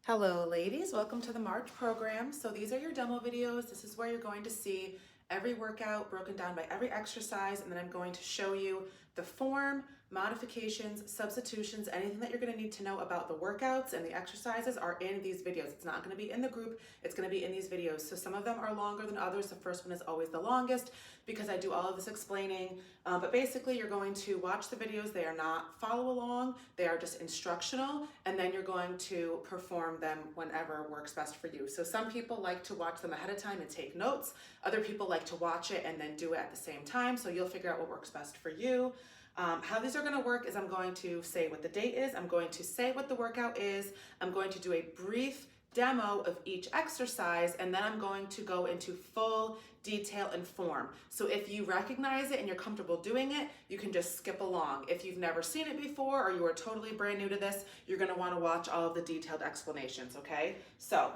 Hello ladies, welcome to the March program. So these are your demo videos. This is where you're going to see every workout broken down by every exercise, and then I'm going to show you the form, modifications, substitutions, anything that you're going to need to know about the workouts and the exercises are in these videos. It's not going to be in the group, it's going to be in these videos. So some of them are longer than others. The first one is always the longest because I do all of this explaining, but basically you're going to watch the videos. They are not follow along, they are just instructional, and then you're going to perform them whenever works best for you. So some people like to watch them ahead of time and take notes. Other people like to watch it and then do it at the same time, so you'll figure out what works best for you. How these are going to work is I'm going to say what the date is, I'm going to say what the workout is, I'm going to do a brief demo of each exercise, and then I'm going to go into full detail and form. So if you recognize it and you're comfortable doing it, you can just skip along. If you've never seen it before or you are totally brand new to this, you're going to want to watch all of the detailed explanations, okay? So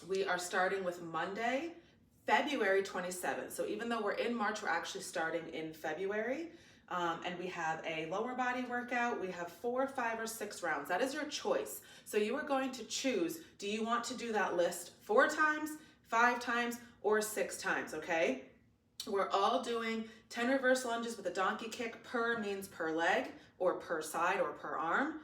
we are starting with Monday, February 27th. So even though we're in March, we're actually starting in February. And we have a lower body workout. We have 4, 5, or 6 rounds. That is your choice. So you are going to choose, do you want to do that list 4 times, 5 times, or 6 times, okay? We're all doing 10 reverse lunges with a donkey kick. Per means per leg, or per side, or per arm.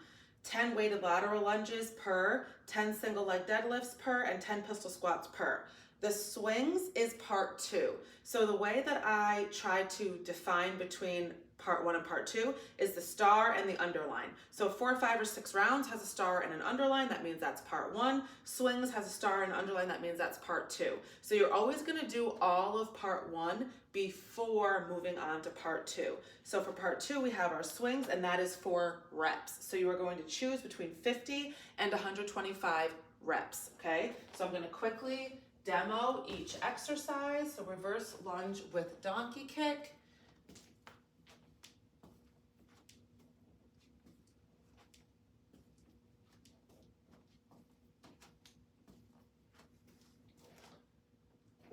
10 weighted lateral lunges per, 10 single leg deadlifts per, and 10 pistol squats per. The swings is part 2. So the way that I try to define between part 1 and part 2 is the star and the underline. So 4, 5, or 6 rounds has a star and an underline. That means that's part 1. Swings has a star and an underline. That means that's part 2. So you're always going to do all of part 1 before moving on to part 2. So for part 2, we have our swings, and that is for reps. So you are going to choose between 50 and 125 reps, okay? So I'm going to quickly demo each exercise. So reverse lunge with donkey kick.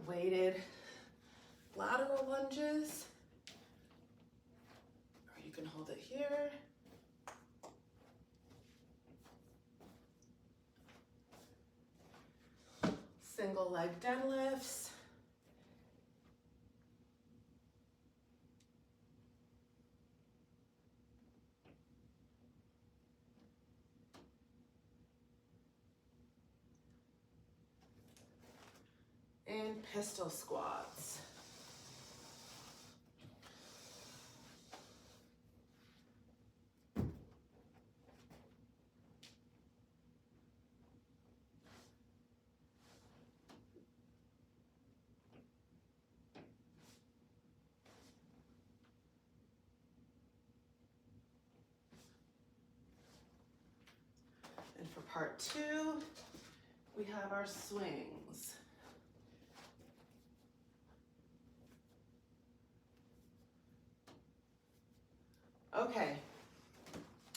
Weighted lateral lunges, or you can hold it here. Single leg deadlifts. And pistol squats. And for part 2, we have our swings. Okay,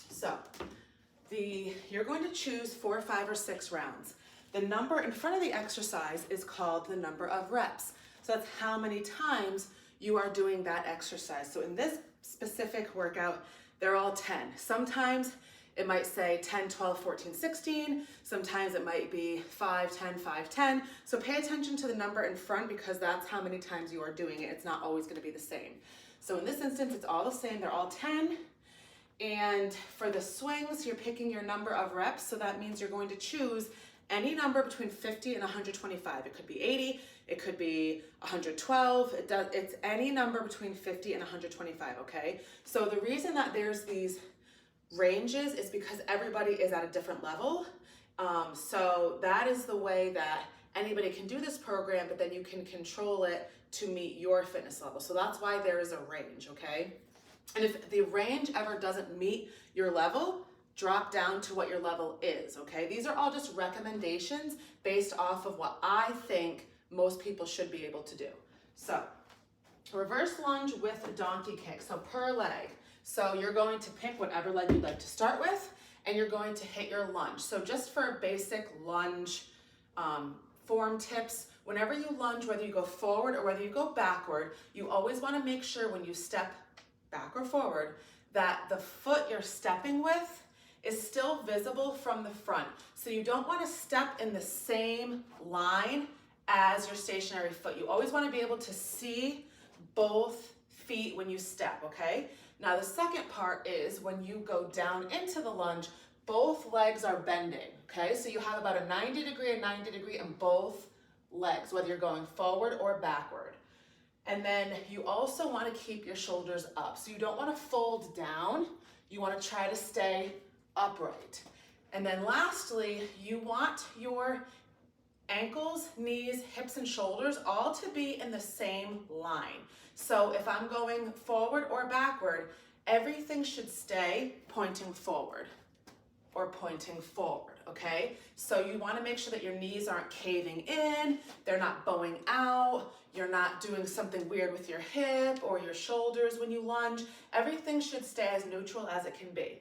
so you're going to choose 4, 5, or 6 rounds. The number in front of the exercise is called the number of reps. So that's how many times you are doing that exercise. So in this specific workout, they're all 10. Sometimes it might say 10, 12, 14, 16. Sometimes it might be 5, 10, 5, 10. So pay attention to the number in front because that's how many times you are doing it. It's not always going to be the same. So in this instance, it's all the same. They're all 10. And for the swings, you're picking your number of reps. So that means you're going to choose any number between 50 and 125. It could be 80, it could be 112. It's any number between 50 and 125, okay? So the reason that there's these ranges is because everybody is at a different level. So that is the way that anybody can do this program, but then you can control it to meet your fitness level. So that's why there is a range, okay? And if the range ever doesn't meet your level, drop down to what your level is, okay? These are all just recommendations based off of what I think most people should be able to do. So, reverse lunge with a donkey kick, so per leg. So you're going to pick whatever leg you'd like to start with, and you're going to hit your lunge. So just for basic lunge form tips, whenever you lunge, whether you go forward or whether you go backward, you always want to make sure when you step back or forward that the foot you're stepping with is still visible from the front. So you don't want to step in the same line as your stationary foot. You always want to be able to see both feet when you step, okay? Now the second part is when you go down into the lunge, both legs are bending, okay? So you have about a 90 degree in both legs, whether you're going forward or backward. And then you also want to keep your shoulders up. So you don't want to fold down. You want to try to stay upright. And then lastly, you want your ankles, knees, hips, and shoulders all to be in the same line. So if I'm going forward or backward, everything should stay pointing forward or pointing forward, okay? So you want to make sure that your knees aren't caving in, they're not bowing out, you're not doing something weird with your hip or your shoulders when you lunge. Everything should stay as neutral as it can be.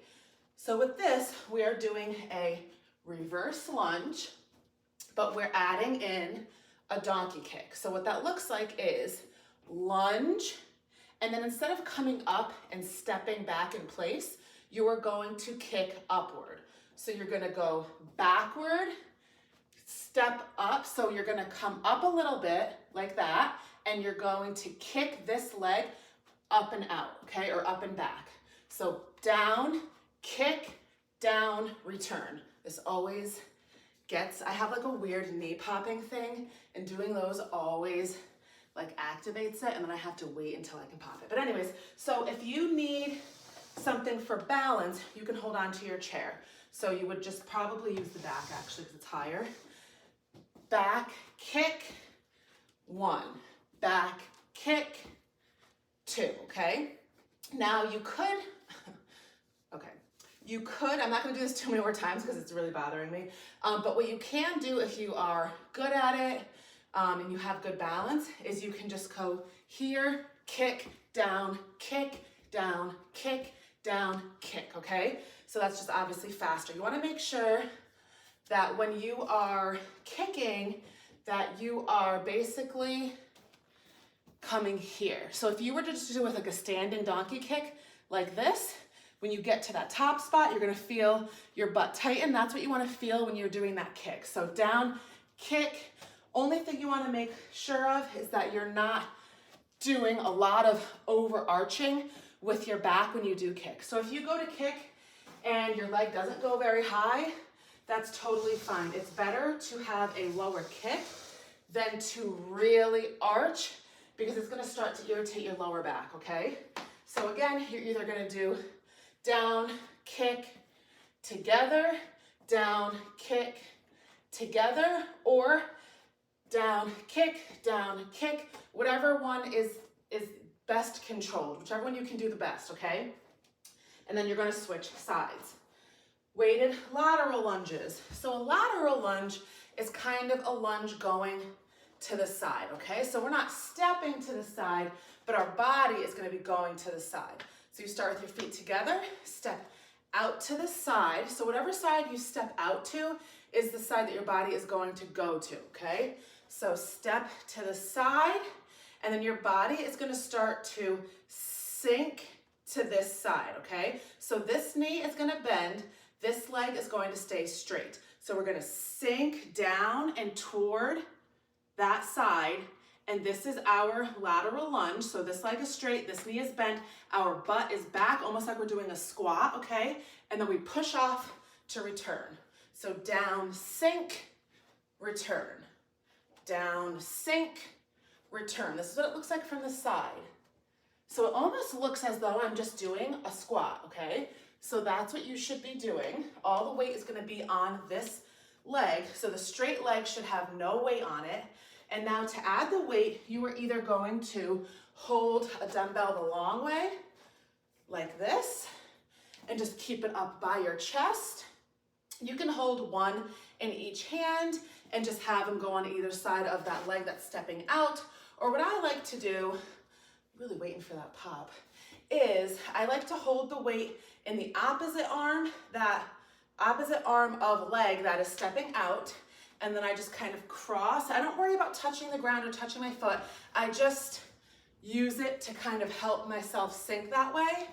So with this, we are doing a reverse lunge, but we're adding in a donkey kick. So what that looks like is lunge, and then instead of coming up and stepping back in place, you are going to kick upward. So you're gonna go backward, step up, so you're gonna come up a little bit like that, and you're going to kick this leg up and out, okay, or up and back. So down, kick, down, return. This always gets, I have like a weird knee popping thing, and doing those always like activates it, and then I have to wait until I can pop it. But anyways, so if you need something for balance, you can hold on to your chair. So you would just probably use the back actually because it's higher. Back, kick, 1. Back, kick, 2, okay? Now you could, I'm not gonna do this too many more times because it's really bothering me. But what you can do if you are good at it and you have good balance is you can just go here, kick, down, kick, down, kick, down, kick, okay? So that's just obviously faster. You wanna make sure that when you are kicking, that you are basically coming here. So if you were to just do with like a standing donkey kick like this, when you get to that top spot, you're gonna feel your butt tighten. That's what you wanna feel when you're doing that kick. So down, kick. Only thing you wanna make sure of is that you're not doing a lot of overarching with your back when you do kick. So if you go to kick and your leg doesn't go very high, that's totally fine. It's better to have a lower kick than to really arch because it's gonna start to irritate your lower back, okay? So again, you're either gonna do down, kick, together, down, kick, together, or down, kick, whatever one is best controlled, whichever one you can do the best, okay? And then you're gonna switch sides. Weighted lateral lunges. So a lateral lunge is kind of a lunge going to the side, okay? So we're not stepping to the side, but our body is gonna be going to the side. So you start with your feet together, step out to the side. So whatever side you step out to is the side that your body is going to go to, okay? So step to the side, and then your body is gonna start to sink to this side, okay? So this knee is gonna bend, this leg is going to stay straight. So we're gonna sink down and toward that side, and this is our lateral lunge. So this leg is straight, this knee is bent, our butt is back, almost like we're doing a squat, okay? And then we push off to return. So down, sink, return. Down, sink, return. This is what it looks like from the side. So it almost looks as though I'm just doing a squat, okay? So that's what you should be doing. All the weight is gonna be on this leg. So the straight leg should have no weight on it. And now to add the weight, you are either going to hold a dumbbell the long way, like this, and just keep it up by your chest. You can hold one in each hand and just have them go on either side of that leg that's stepping out. Or what I like to do, really waiting for that pop, is I like to hold the weight in the opposite arm of leg that is stepping out, and then I just kind of cross. I don't worry about touching the ground or touching my foot. I just use it to kind of help myself sink that way.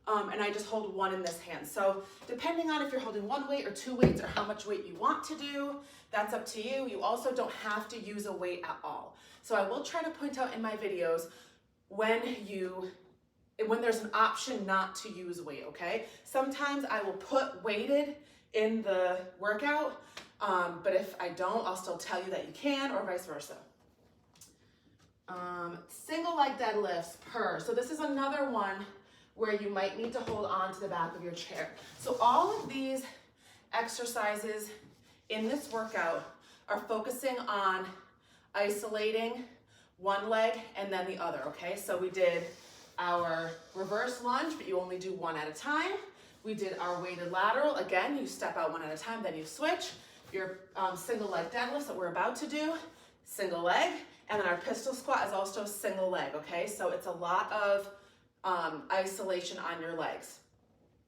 and I just hold one in this hand. So depending on if you're holding one weight or two weights or how much weight you want to do, that's up to you. You also don't have to use a weight at all. So I will try to point out in my videos when there's an option not to use weight, okay? Sometimes I will put weighted in the workout, but if I don't, I'll still tell you that you can, or vice versa. Single leg deadlifts so this is another one where you might need to hold on to the back of your chair. So all of these exercises in this workout are focusing on isolating one leg and then the other, okay? So we did our reverse lunge, but you only do one at a time. We did our weighted lateral. Again, you step out one at a time, then you switch. Your single leg deadlifts that we're about to do, single leg. And then our pistol squat is also single leg, okay? So it's a lot of isolation on your legs.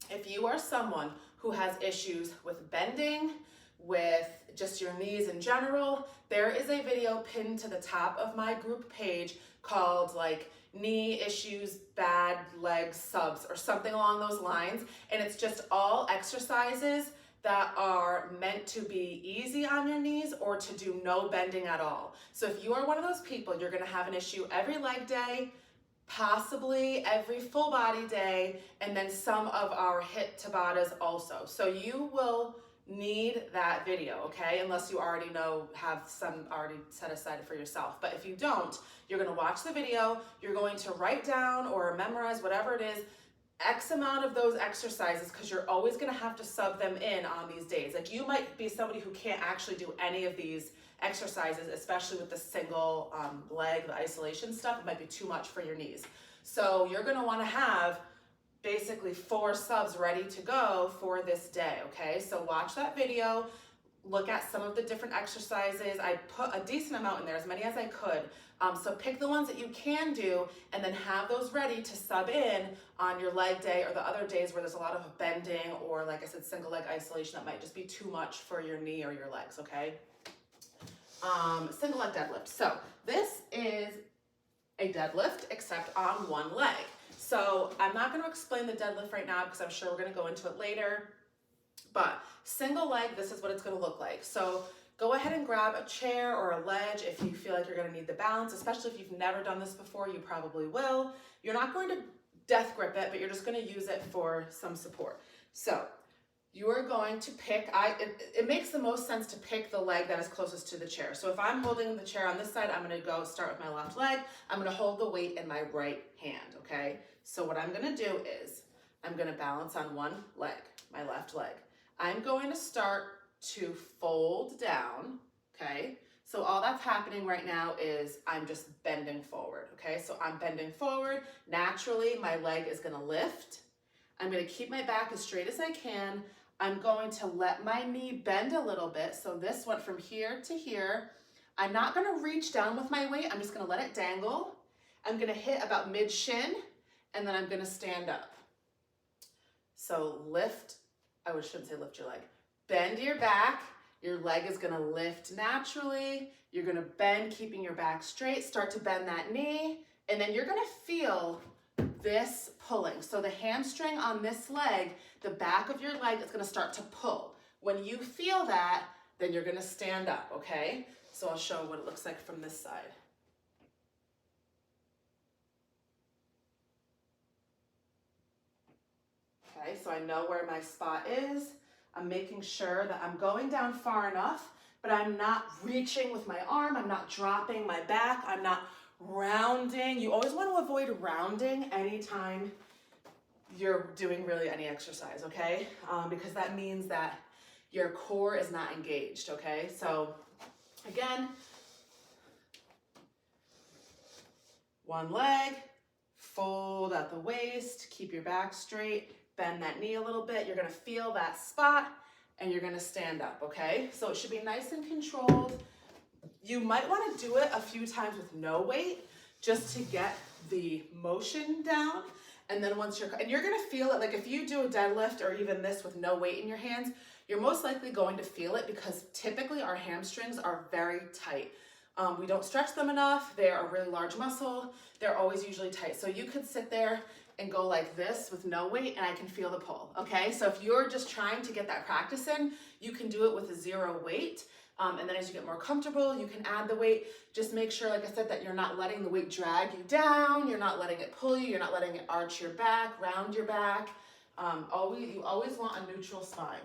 If you are someone who has issues with bending, with just your knees in general, there is a video pinned to the top of my group page called like knee issues, bad leg subs, or something along those lines. And it's just all exercises that are meant to be easy on your knees or to do no bending at all. So if you are one of those people, you're gonna have an issue every leg day, possibly every full body day, and then some of our hip Tabatas also. So you will need that video, okay? Unless you already have some already set aside for yourself. But if you don't, you're gonna watch the video, you're going to write down or memorize whatever it is, X amount of those exercises, because you're always going to have to sub them in on these days. Like you might be somebody who can't actually do any of these exercises, especially with the single leg, the isolation stuff. It might be too much for your knees. So you're going to want to have basically 4 subs ready to go for this day, okay? So watch that video, look at some of the different exercises. I put a decent amount in there, as many as I could. So pick the ones that you can do and then have those ready to sub in on your leg day or the other days where there's a lot of bending or, like I said, single leg isolation that might just be too much for your knee or your legs, okay? Single leg deadlift. So this is a deadlift except on one leg. So I'm not going to explain the deadlift right now because I'm sure we're going to go into it later. But single leg, this is what it's going to look like. So go ahead and grab a chair or a ledge if you feel like you're going to need the balance, especially if you've never done this before, you probably will. You're not going to death grip it, but you're just going to use it for some support. So you are going to pick, it makes the most sense to pick the leg that is closest to the chair. So if I'm holding the chair on this side, I'm going to start with my left leg. I'm going to hold the weight in my right hand, okay? So what I'm going to do is I'm going to balance on one leg, my left leg. I'm going to start to fold down, okay? So all that's happening right now is I'm just bending forward, okay? So I'm bending forward. Naturally, my leg is gonna lift. I'm gonna keep my back as straight as I can. I'm going to let my knee bend a little bit. So this went from here to here. I'm not gonna reach down with my weight. I'm just gonna let it dangle. I'm gonna hit about mid-shin, and then I'm gonna stand up. So lift, I shouldn't say lift your leg. Bend your back, your leg is gonna lift naturally. You're gonna bend, keeping your back straight, start to bend that knee, and then you're gonna feel this pulling. So the hamstring on this leg, the back of your leg is gonna start to pull. When you feel that, then you're gonna stand up, okay? So I'll show what it looks like from this side. Okay, so I know where my spot is. I'm making sure that I'm going down far enough, but I'm not reaching with my arm. I'm not dropping my back. I'm not rounding. You always want to avoid rounding anytime you're doing really any exercise, okay? Because that means that your core is not engaged, okay? So again, one leg, fold at the waist, keep your back straight, bend that knee a little bit. You're gonna feel that spot and you're gonna stand up, okay? So it should be nice and controlled. You might wanna do it a few times with no weight just to get the motion down. And then once you're gonna feel it, like if you do a deadlift or even this with no weight in your hands, you're most likely going to feel it because typically our hamstrings are very tight. We don't stretch them enough. They're a really large muscle. They're always usually tight. So you could sit there and go like this with no weight, and I can feel the pull, okay? So if you're just trying to get that practice in, you can do it with a 0 weight. And then as you get more comfortable, you can add the weight. Just make sure, like I said, that you're not letting the weight drag you down. You're not letting it pull you. You're not letting it arch your back, round your back. You always want a neutral spine.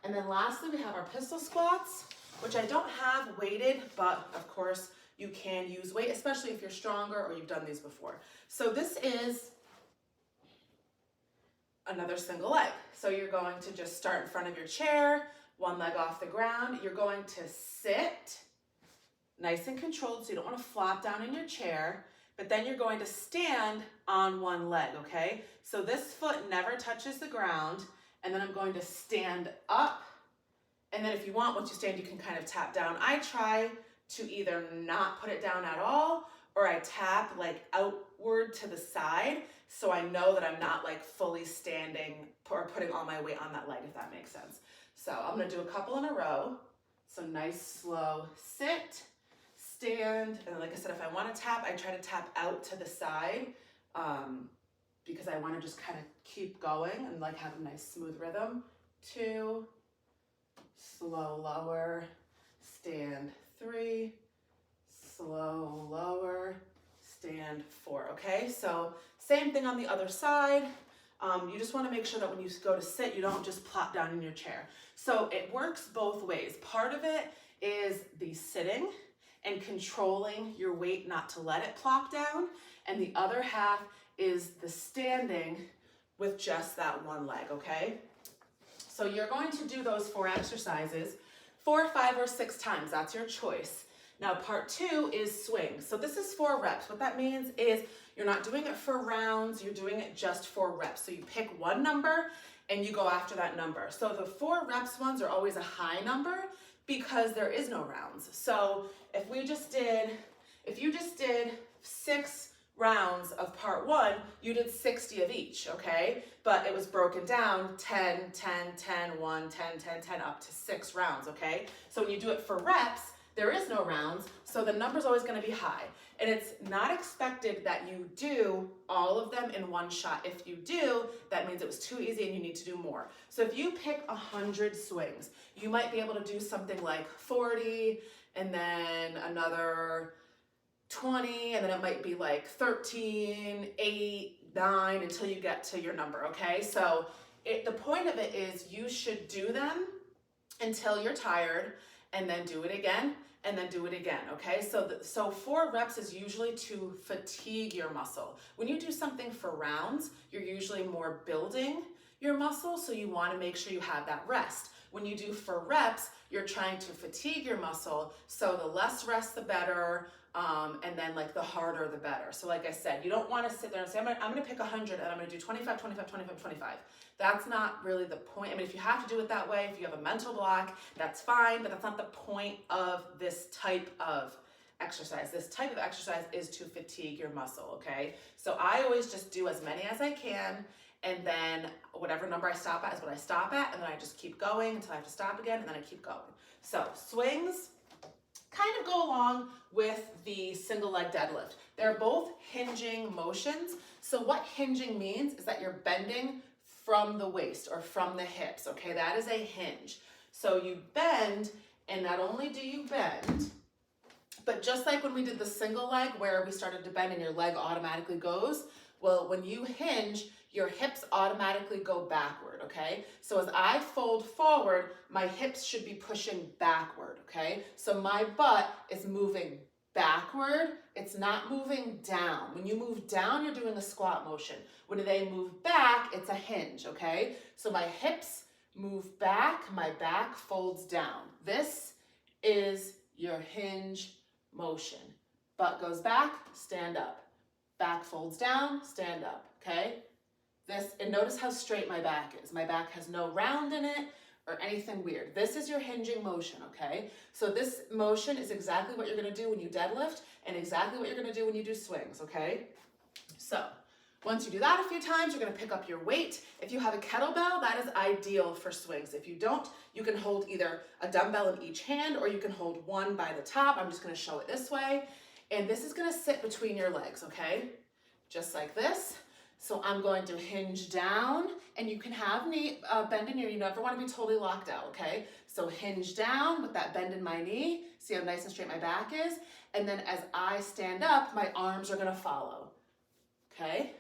And then lastly, we have our pistol squats, which I don't have weighted, but of course you can use weight, especially if you're stronger or you've done these before. So this is another single leg. So you're going to just start in front of your chair, one leg off the ground. You're going to sit nice and controlled, so you don't want to flop down in your chair, but then you're going to stand on one leg, okay? So this foot never touches the ground, and then I'm going to stand up, and then if you want, once you stand, you can kind of tap down. I try to either not put it down at all, or I tap like outward to the side, so I know that I'm not like fully standing or putting all my weight on that leg, if that makes sense. So I'm gonna do a couple in a row. So nice, slow sit, stand, and like I said, if I wanna tap, I try to tap out to the side because I wanna just kind of keep going and like have a nice smooth rhythm. 2, slow, lower, stand, 3, slow, lower, stand, 4, okay? So same thing on the other side. You just wanna make sure that when you go to sit, you don't just plop down in your chair. So it works both ways. Part of it is the sitting and controlling your weight not to let it plop down. And the other half is the standing with just that one leg, okay? So you're going to do those 4 exercises 4, 5, or 6 times. That's your choice. Now part 2 is swing. So this is 4 reps. What that means is you're not doing it for rounds, you're doing it just for reps. So you pick one number and you go after that number. So the 4 reps ones are always a high number because there is no rounds. So if you just did 6 rounds of part 1, you did 60 of each, okay? But it was broken down 10, 10, 10, 1, 10, 10, 10, up to 6 rounds, okay? So when you do it for reps, there is no rounds, so the number's always gonna be high. And it's not expected that you do all of them in one shot. If you do, that means it was too easy and you need to do more. So if you pick 100 swings, you might be able to do something like 40, and then another 20, and then it might be like 13, 8, 9, until you get to your number, okay? So the point of it is you should do them until you're tired, and then do it again, and then do it again, okay? So 4 reps is usually to fatigue your muscle. When you do something for rounds, you're usually more building your muscle, so you wanna make sure you have that rest. When you do for reps, you're trying to fatigue your muscle, so the less rest, the better, and then like the harder, the better. So like I said, you don't wanna sit there and say, I'm gonna pick 100 and I'm gonna do 25, 25, 25, 25. That's not really the point. I mean, if you have to do it that way, if you have a mental block, that's fine, but that's not the point of this type of exercise. This type of exercise is to fatigue your muscle, okay? So I always just do as many as I can, and then whatever number I stop at is what I stop at, and then I just keep going until I have to stop again, and then I keep going. So swings kind of go along with the single leg deadlift. They're both hinging motions. So what hinging means is that you're bending from the waist or from the hips, okay? That is a hinge. So you bend, and not only do you bend, but just like when we did the single leg where we started to bend and your leg automatically goes, well, when you hinge, your hips automatically go backward, okay? So as I fold forward, my hips should be pushing backward, okay? So my butt is moving backward, it's not moving down. When you move down, you're doing a squat motion. When they move back, it's a hinge, okay? So my hips move back, my back folds down. This is your hinge motion. Butt goes back, stand up. Back folds down, stand up, okay? And notice how straight my back is. My back has no round in it or anything weird. This is your hinging motion, okay? So this motion is exactly what you're gonna do when you deadlift and exactly what you're gonna do when you do swings, okay? So once you do that a few times, you're gonna pick up your weight. If you have a kettlebell, that is ideal for swings. If you don't, you can hold either a dumbbell in each hand or you can hold one by the top. I'm just gonna show it this way. And this is gonna sit between your legs, okay? Just like this. So I'm going to hinge down, and you can have knee bend in your, you never want to be totally locked out, okay? So hinge down with that bend in my knee. See how nice and straight my back is? And then as I stand up, my arms are gonna follow, okay?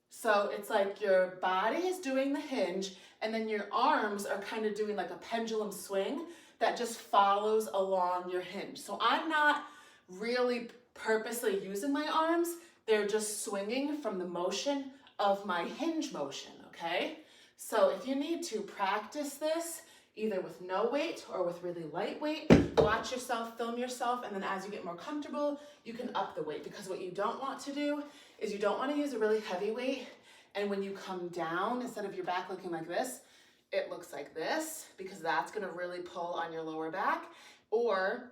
So it's like your body is doing the hinge, and then your arms are kind of doing like a pendulum swing that just follows along your hinge. So I'm not really purposely using my arms. They're just swinging from the motion of my hinge motion, okay? So if you need to practice this, either with no weight or with really light weight, watch yourself, film yourself, and then as you get more comfortable, you can up the weight, because what you don't want to do is you don't want to use a really heavy weight, and when you come down, instead of your back looking like this, it looks like this, because that's going to really pull on your lower back. Or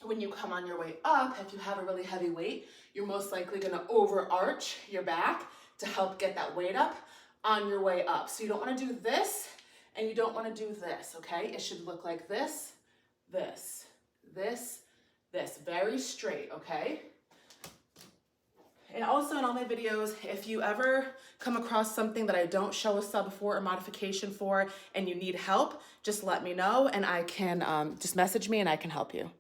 when you come on your way up, if you have a really heavy weight, you're most likely going to overarch your back to help get that weight up on your way up. So you don't want to do this, and you don't want to do this, okay? It should look like this, this, this, this, very straight, okay? And also in all my videos, if you ever come across something that I don't show a sub for or modification for and you need help, just let me know, and I can just message me and I can help you.